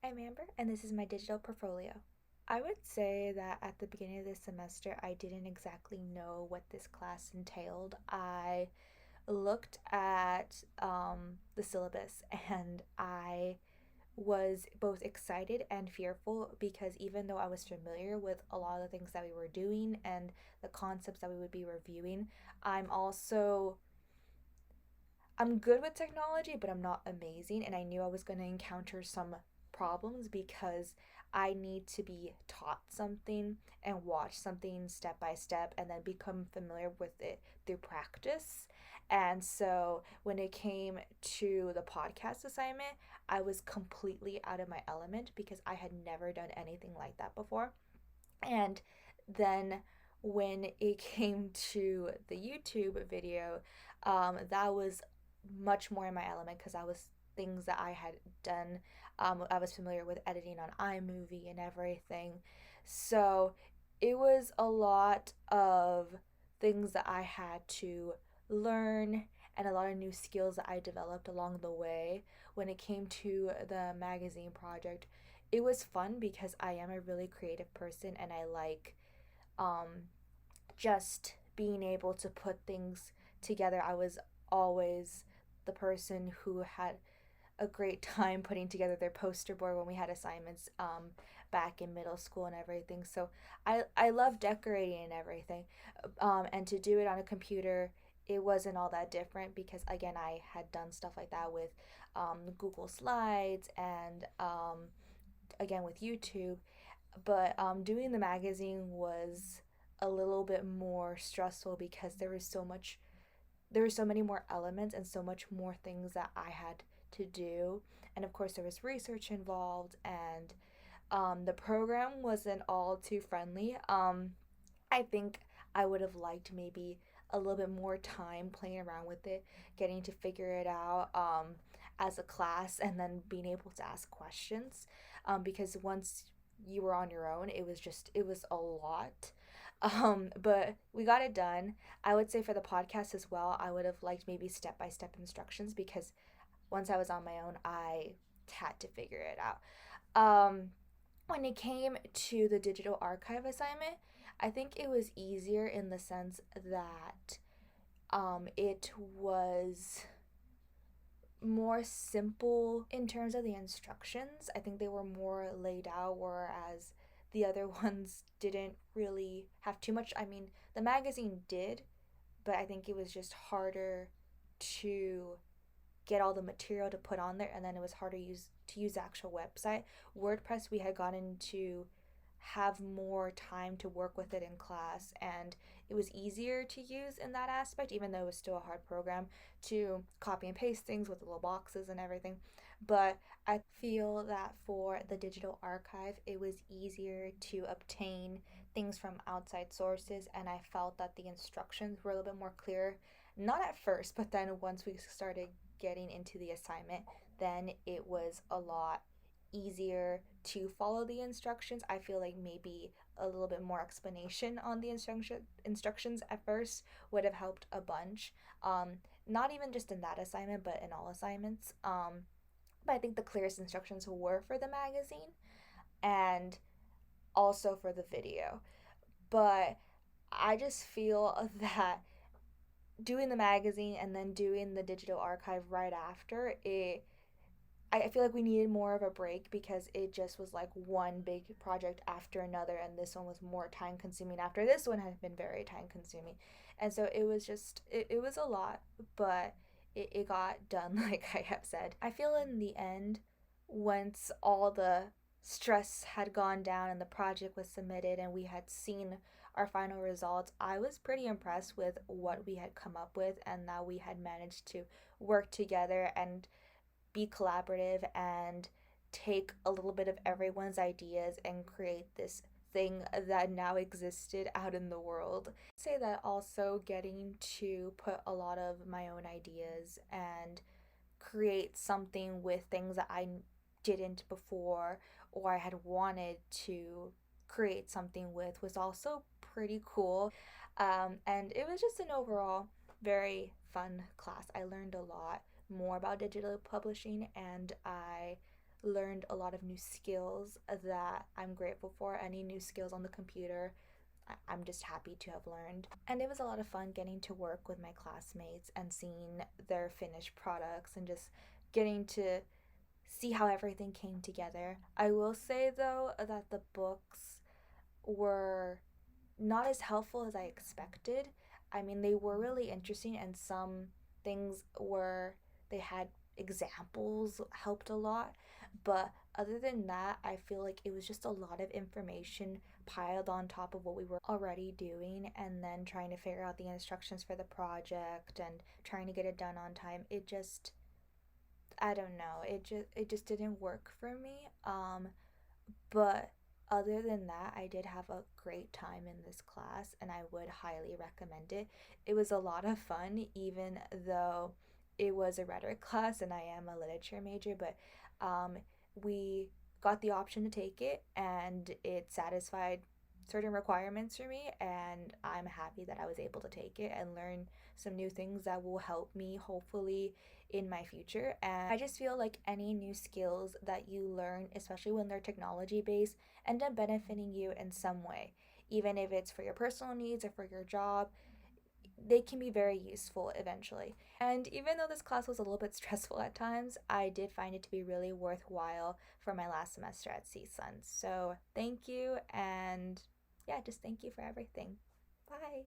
I'm Amber, and this is my digital portfolio. I would say that at the beginning of this semester, I didn't exactly know what this class entailed. I looked at the syllabus and I was both excited and fearful because even though I was familiar with a lot of the things that we were doing and the concepts that we would be reviewing, I'm also I'm good with technology, but I'm not amazing. And I knew I was going to encounter some problems because I need to be taught something and watch something step by step and then become familiar with it through practice. And so when it came to the podcast assignment, I was completely out of my element because I had never done anything like that before. And then when it came to the YouTube video, that was much more in my element because I was things that I had done. I was familiar with editing on iMovie and everything. So it was a lot of things that I had to learn and a lot of new skills that I developed along the way when it came to the magazine project. It was fun because I am a really creative person and I like um, just being able to put things together. I was always the person who had a great time putting together their poster board when we had assignments back in middle school and everything. So I love decorating and everything. And to do it on a computer, it wasn't all that different because, again, I had done stuff like that with Google Slides and again with YouTube. But doing the magazine was a little bit more stressful because there were so many more elements and so much more things that I had to do. And of course, there was research involved, and the program wasn't all too friendly. I think I would have liked maybe a little bit more time playing around with it, getting to figure it out as a class, and then being able to ask questions. Because once you were on your own, it was a lot. But we got it done. I would say for the podcast as well, I would have liked maybe step by step instructions because once I was on my own, I had to figure it out. When it came to the digital archive assignment, I think it was easier in the sense that it was more simple in terms of the instructions. I think they were more laid out, whereas the other ones didn't really have too much. I mean, the magazine did, but I think it was just harder to get all the material to put on there, and then it was harder to use the actual website. WordPress, we had gotten to have more time to work with it in class, and it was easier to use in that aspect, even though it was still a hard program to copy and paste things with little boxes and everything. But I feel that for the digital archive, it was easier to obtain things from outside sources, and I felt that the instructions were a little bit more clear. Not at first, but then once we started getting into the assignment, then it was a lot easier to follow the instructions. I feel like maybe a little bit more explanation on the instructions at first would have helped a bunch. Not even just in that assignment, but in all assignments. But I think the clearest instructions were for the magazine and also for the video. But I just feel that doing the magazine and then doing the digital archive right after it, I feel like we needed more of a break because it just was like one big project after another, and this one was more time consuming after this one had been very time consuming. And so it was just, it was a lot, but it got done, like I have said. I feel in the end, once all the stress had gone down and the project was submitted and we had seen our final results, I was pretty impressed with what we had come up with and that we had managed to work together and be collaborative and take a little bit of everyone's ideas and create this thing that now existed out in the world. I'd say that also getting to put a lot of my own ideas and create something with things that I didn't before or I had wanted to create something with was also pretty cool. And it was just an overall very fun class. I learned a lot more about digital publishing and I learned a lot of new skills that I'm grateful for. Any new skills on the computer, I'm just happy to have learned. And it was a lot of fun getting to work with my classmates and seeing their finished products and just getting to see how everything came together. I will say though that the books were not as helpful as I expected. I mean, they were really interesting, and some things were, they had examples helped a lot. But other than that, I feel like it was just a lot of information piled on top of what we were already doing, and then trying to figure out the instructions for the project and trying to get it done on time. It just, I don't know. It just didn't work for me. But other than that, I did have a great time in this class and I would highly recommend it. It was a lot of fun, even though it was a rhetoric class and I am a literature major, but um, we got the option to take it and it satisfied certain requirements for me, and I'm happy that I was able to take it and learn some new things that will help me hopefully in my future. And I just feel like any new skills that you learn, especially when they're technology based, end up benefiting you in some way. Even if it's for your personal needs or for your job, they can be very useful eventually. And even though this class was a little bit stressful at times, I did find it to be really worthwhile for my last semester at CSUN. So thank you, and yeah, just thank you for everything. Bye.